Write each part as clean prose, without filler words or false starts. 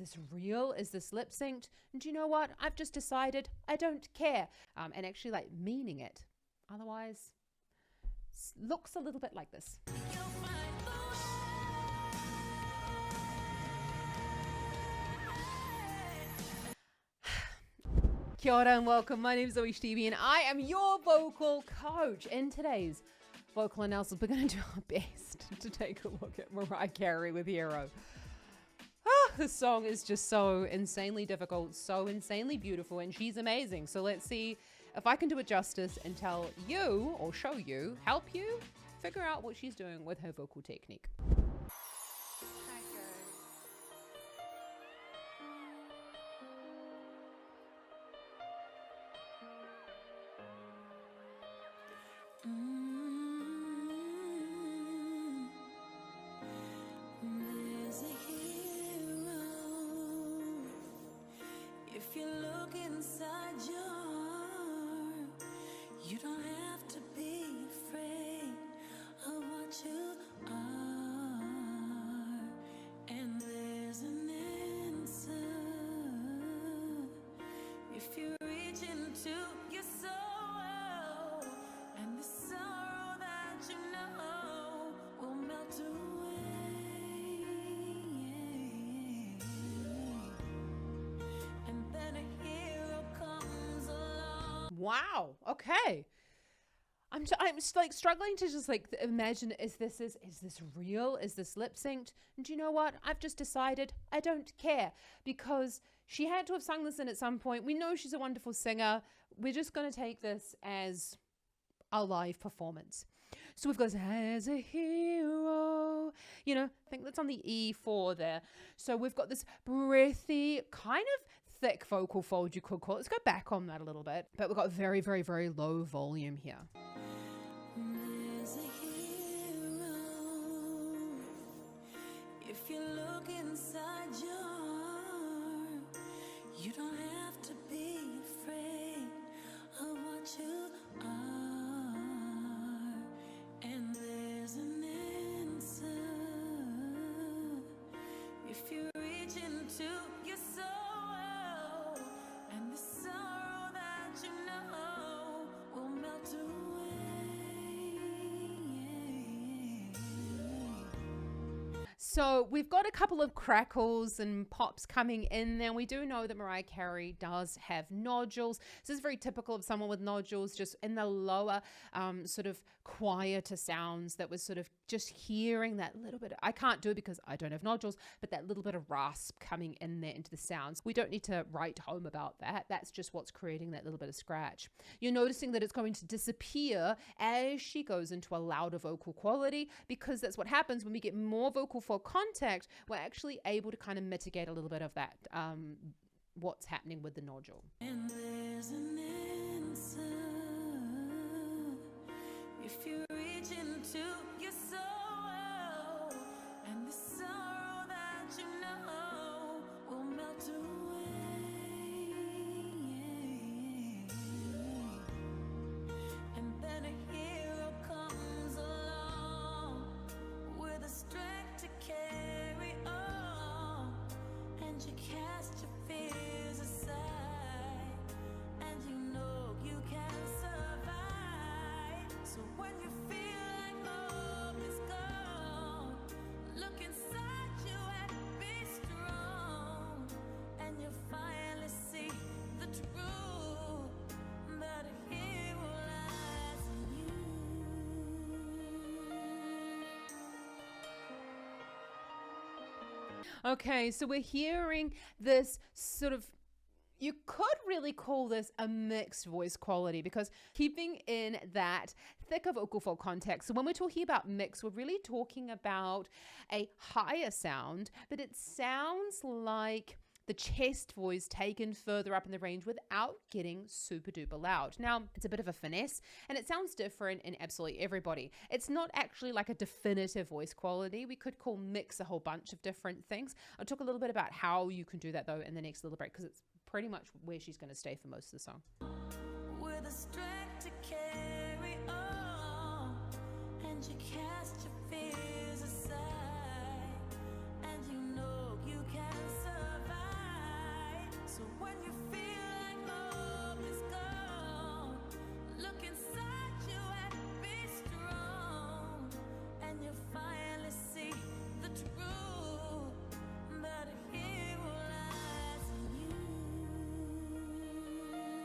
this real? Is this lip synced? And do you know what? I've just decided I don't care. And actually like meaning it. Otherwise, looks a little bit like this. Kia ora and welcome. My name is ZoeStibi and I am your vocal coach. In today's vocal analysis, we're going to do our best to take a look at Mariah Carey with Hero. This song is just so insanely difficult, so insanely beautiful, and she's amazing. So let's see if I can do it justice and tell you, or show you, help you figure out what she's doing with her vocal technique. If you look inside your heart, you don't have to be afraid of what you are. And there's an answer if you reach into your soul, and the sorrow that you know will melt away. Wow. Okay. I'm just like struggling to just like imagine, is this real? Is this lip synced? And do you know what? I've just decided I don't care, because she had to have sung this in at some point. We know she's a wonderful singer. We're just going to take this as a live performance. So we've got as a hero, you know, I think that's on the E4 there. So we've got this breathy kind of thick vocal fold, you could call it. Let's go back on that a little bit, but we've got very, very, very low volume here. There's a hero. If you look inside your heart, you don't have to be afraid of what you are. And there's an answer if you reach into your soul. So we've got a couple of crackles and pops coming in there. We do know that Mariah Carey does have nodules. This is very typical of someone with nodules, just in the lower sort of quieter sounds, that was sort of just hearing that little bit. I can't do it because I don't have nodules, but that little bit of rasp coming in there into the sounds. We don't need to write home about that. That's just what's creating that little bit of scratch. You're noticing that it's going to disappear as she goes into a louder vocal quality, because that's what happens when we get more vocal fold contact. We're actually able to kind of mitigate a little bit of that, what's happening with the nodule. And there's an answer if you reach into your soul, and the sorrow that you know will melt away. And then a hero comes along with a strength to carry on, and you cast your fears aside, and you know you can survive. So when you feel like hope is gone, look inside you and be strong, and you'll finally see the truth, that a hero lies in you. Okay, so we're hearing this sort of, you could really call this a mixed voice quality, because keeping in that thicker vocal fold context. So when we're talking about mix, we're really talking about a higher sound, but it sounds like the chest voice taken further up in the range without getting super duper loud. Now, it's a bit of a finesse, and it sounds different in absolutely everybody. It's not actually like a definitive voice quality. We could call mix a whole bunch of different things. I'll talk a little bit about how you can do that though in the next little break, because it's pretty much where she's going to stay for most of the song. With a strength to carry on, and you cast your fears aside, and you know you can survive.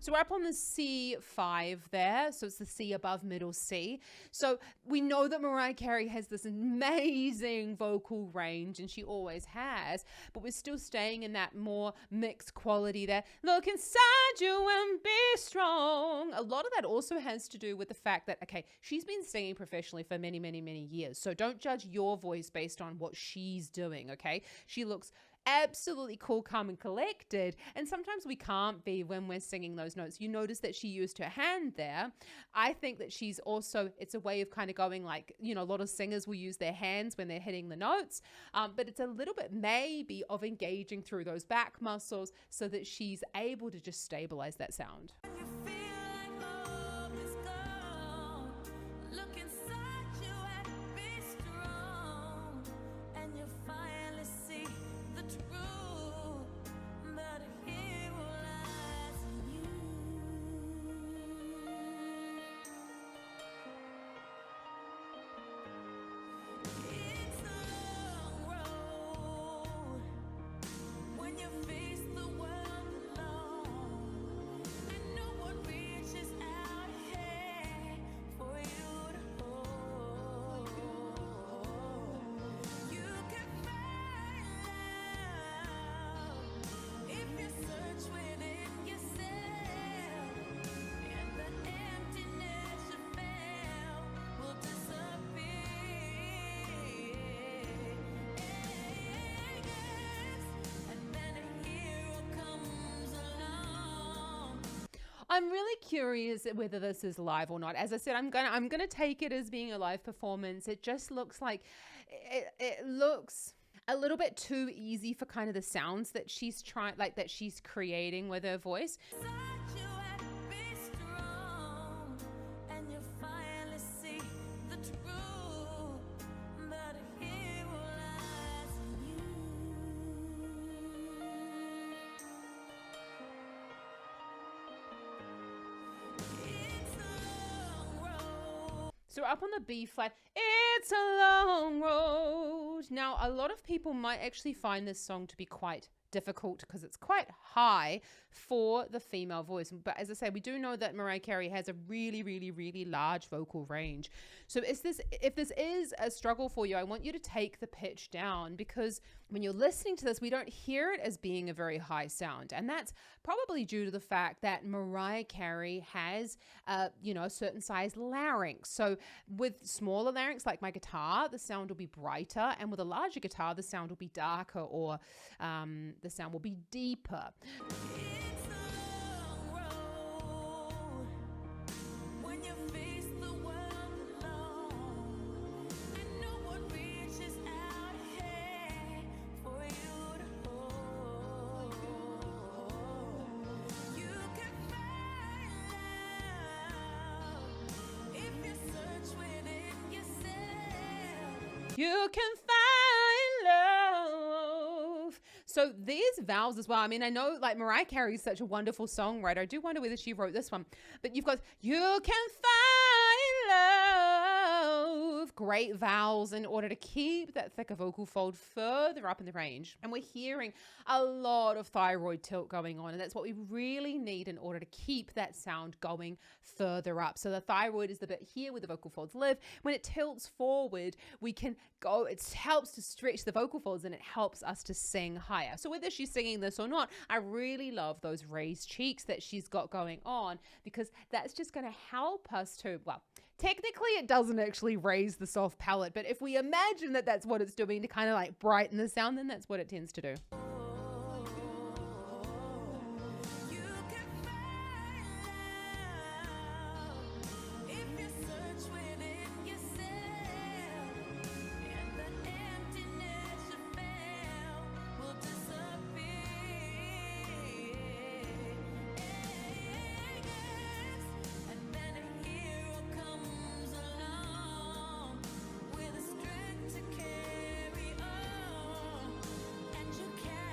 So we're up on the C5 there. So it's the C above middle C. So we know that Mariah Carey has this amazing vocal range, and she always has, but we're still staying in that more mixed quality there. Look inside you and be strong. A lot of that also has to do with the fact that, okay, she's been singing professionally for many, many, many years. So don't judge your voice based on what she's doing, okay? She looks absolutely cool, calm, and collected. And sometimes we can't be when we're singing those notes. You notice that she used her hand there. I think that she's also, it's a way of kind of going like, you know, a lot of singers will use their hands when they're hitting the notes, but it's a little bit maybe of engaging through those back muscles so that she's able to just stabilize that sound. You feel like hope is gone. Look inside you and be strong, and you finally see the truth. But a hero lies in you. It's a long road when you face the world alone. I know what reaches out here for you to hold. You can find love if you search within yourself, and the emptiness you felt will disappear. And then a hero comes along. I'm really curious whether this is live or not. As I said, I'm gonna take it as being a live performance. It just looks like it looks a little bit too easy for kind of the sounds that she's trying, like that she's creating with her voice. Inside you and be strong, and you finally see the truth. But a hero lies in you. It's a long road. So up on the B flat, it's a long road. Now, a lot of people might actually find this song to be quite difficult because it's quite high for the female voice. But as I say, we do know that Mariah Carey has a really, really, really large vocal range. So if this is a struggle for you, I want you to take the pitch down, because when you're listening to this, we don't hear it as being a very high sound. And that's probably due to the fact that Mariah Carey has, you know, a certain size larynx. So with smaller larynx, like my guitar, the sound will be brighter. And with a larger guitar, the sound will be darker, or the sound will be deeper. It's a long road when you face the world alone. I know what reaches out here for you to hold. You can find love if you search within yourself. You can find love. So these vowels as well. I mean, I know like Mariah Carey is such a wonderful songwriter. I do wonder whether she wrote this one, but you've got you can find love. Great vowels in order to keep that thicker vocal fold further up in the range. And we're hearing a lot of thyroid tilt going on, and that's what we really need in order to keep that sound going further up. So the thyroid is the bit here where the vocal folds live. When it tilts forward, we can go, it helps to stretch the vocal folds, and it helps us to sing higher. So whether she's singing this or not, I really love those raised cheeks that she's got going on, because that's just going to help us to, well, technically it doesn't actually raise the soft palate, but if we imagine that that's what it's doing to kind of like brighten the sound, then that's what it tends to do. You can find love if you search within yourself, and the emptiness you felt will disappear. And then a hero comes along with the strength to carry on, and you can't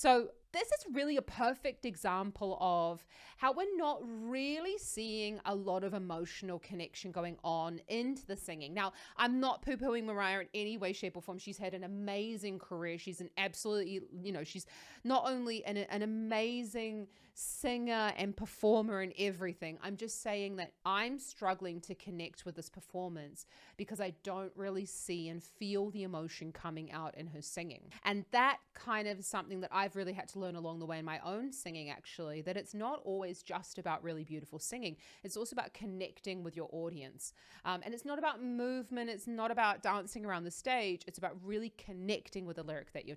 So this is really a perfect example of how we're not really seeing a lot of emotional connection going on into the singing. Now, I'm not poo-pooing Mariah in any way, shape, or form. She's had an amazing career. She's an absolutely, she's not only an amazing singer and performer and everything. I'm just saying that I'm struggling to connect with this performance because I don't really see and feel the emotion coming out in her singing. And that kind of something that I've really had to learn along the way in my own singing, actually, that it's not always just about really beautiful singing. It's also about connecting with your audience. And it's not about movement. It's not about dancing around the stage. It's about really connecting with the lyric that you're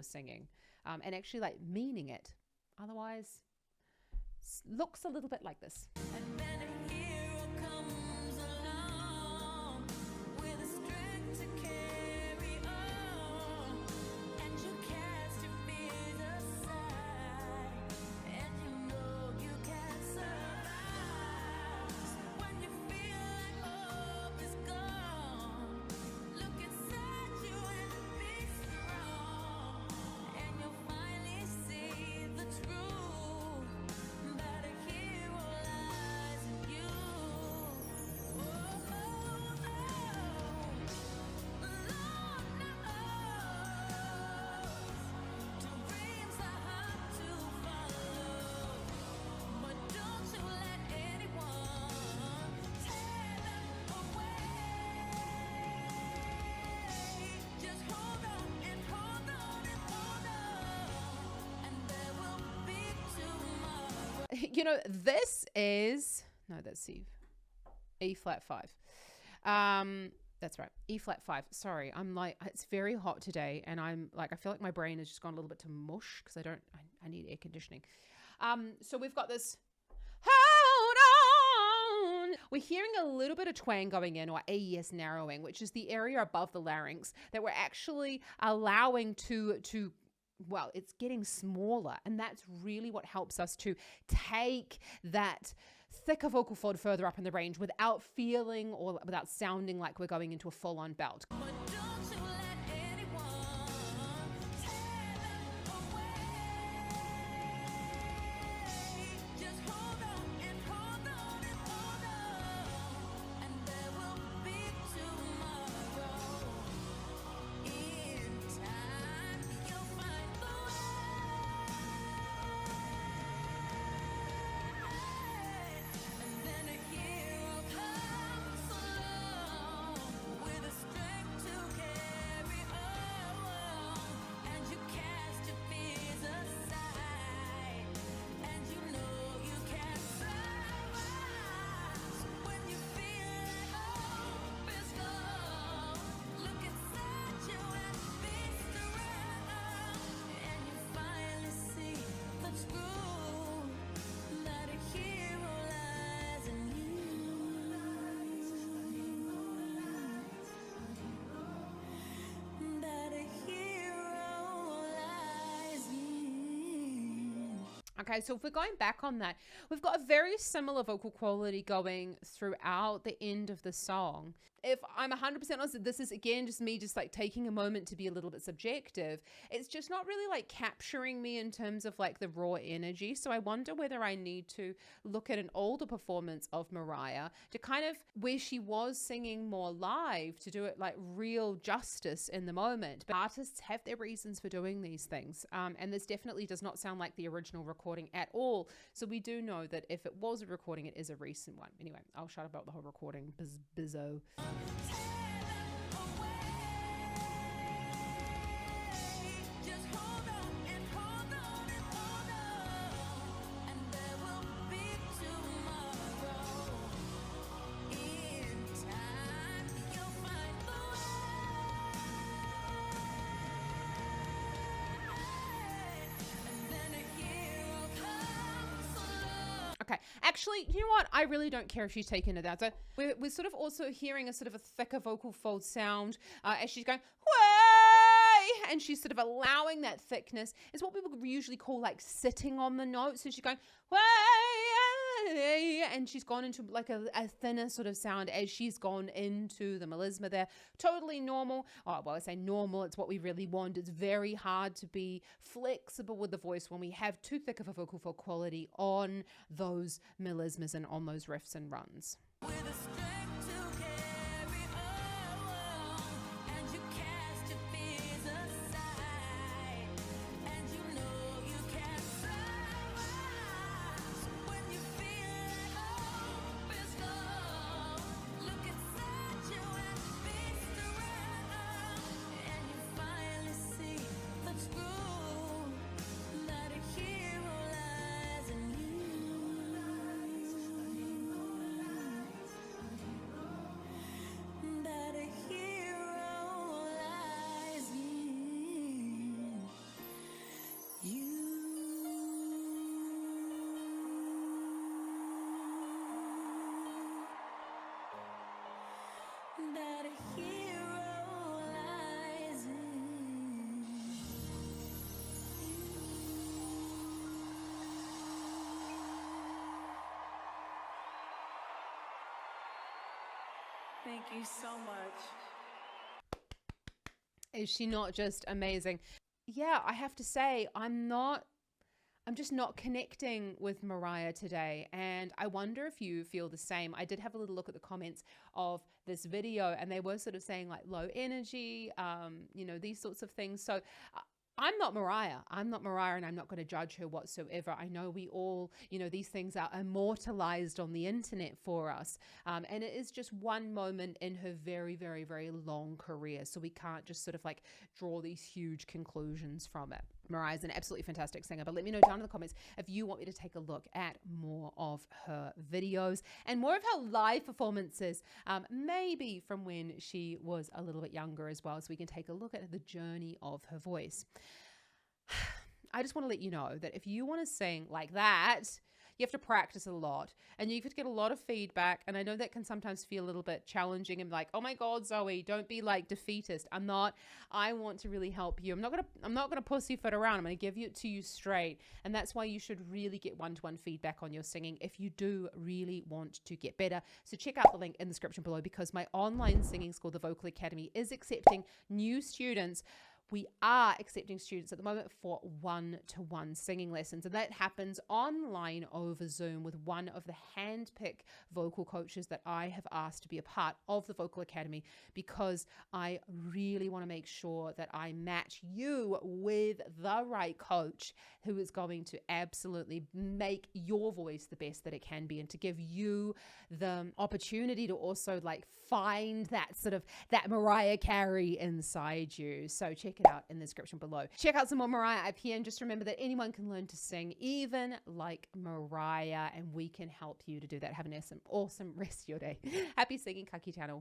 singing, and actually like meaning it. Otherwise, looks a little bit like this. And then a hero comes along with a strength to carry on, and you cast your fears aside, and you know you can survive. When you feel like hope is gone, look inside you and be strong, and you'll finally see the truth. That a hero lies in you. Oh, oh, oh. The Lord knows two dreams are hard to follow, but don't you let anyone tear them away. Just hold on and hold on and hold on, and there will be tomorrow. This is, no, that's C, E flat 5. That's right, E flat 5. Sorry, I'm like, it's very hot today, and I'm like, I feel like my brain has just gone a little bit to mush because I need air conditioning. So we've got this, hold on. We're hearing a little bit of twang going in, or AES narrowing, which is the area above the larynx that we're actually allowing well, it's getting smaller, and that's really what helps us to take that thicker vocal fold further up in the range without feeling or without sounding like we're going into a full-on belt. But don't you let anyone tear them away. Just hold on and hold on and hold on, and there will be tomorrow. In time, you'll find the way. And then a hero comes along with a strength to carry on, and you cast your fears aside, and you know you can survive. When you feel like hope is gone, look inside you and be strong, and you finally see the truth, that a hero lies in you. That a hero lies in. Okay, so if we're going back on that, we've got a very similar vocal quality going throughout the end of the song. If I'm 100% honest, this is again just me just like taking a moment to be a little bit subjective. It's just not really like capturing me in terms of like the raw energy. So I wonder whether I need to look at an older performance of Mariah to kind of where she was singing more live to do it like real justice in the moment. But artists have their reasons for doing these things. And this definitely does not sound like the original recording at all. So we do know that if it was a recording, it is a recent one. Anyway, I'll shut about the whole recording. Bizzo. Tear them away. Just hold on and hold on and hold on, and there will be tomorrow. In time, you'll find the way. And then a hero comes along. Okay, actually, you know what? I really don't care if she's taken it out. So we're sort of also hearing a sort of a thicker vocal fold sound as she's going, way, and she's sort of allowing that thickness. It's what people usually call like sitting on the note. So she's going, way, and she's gone into like a thinner sort of sound as she's gone into the melisma there. Totally normal. Oh, well, I say normal, it's what we really want. It's very hard to be flexible with the voice when we have too thick of a vocal fold quality on those melismas and on those riffs and runs. With a strength to carry on, and you cast your fears aside, and you know you can fly when you feel like hope is gone. Look inside you and face around, and you finally see the truth that a hero lies in you. That a hero lies in you. That a hero lies in Thank you so much. Is she not just amazing? Yeah, I have to say, I'm just not connecting with Mariah today. And I wonder if you feel the same. I did have a little look at the comments of this video, and they were sort of saying like low energy, you know, these sorts of things. So I'm not Mariah. I'm not Mariah, and I'm not going to judge her whatsoever. I know we all, you know, these things are immortalized on the internet for us. And it is just one moment in her very, very, very long career. So we can't just sort of like draw these huge conclusions from it. Mariah's an absolutely fantastic singer, but let me know down in the comments if you want me to take a look at more of her videos and more of her live performances, maybe from when she was a little bit younger as well, so we can take a look at the journey of her voice. I just want to let you know that if you want to sing like that, you have to practice a lot and you have to get a lot of feedback. And I know that can sometimes feel a little bit challenging and like, oh my God, Zoe, don't be like defeatist. I'm not. I want to really help you. I'm not gonna pussyfoot around. I'm gonna give it to you straight. And that's why you should really get one-to-one feedback on your singing if you do really want to get better. So check out the link in the description below, because my online singing school, the Vocal Academy, is accepting new students. We are accepting students at the moment for one-to-one singing lessons, and that happens online over Zoom with one of the hand-picked vocal coaches that I have asked to be a part of the Vocal Academy, because I really want to make sure that I match you with the right coach who is going to absolutely make your voice the best that it can be, and to give you the opportunity to also like find that sort of that Mariah Carey inside you. So check it out in the description below. Check out some more Mariah up here, and just remember that anyone can learn to sing, even like Mariah, and we can help you to do that. Have an awesome rest of your day. Happy singing, Kaki Channel.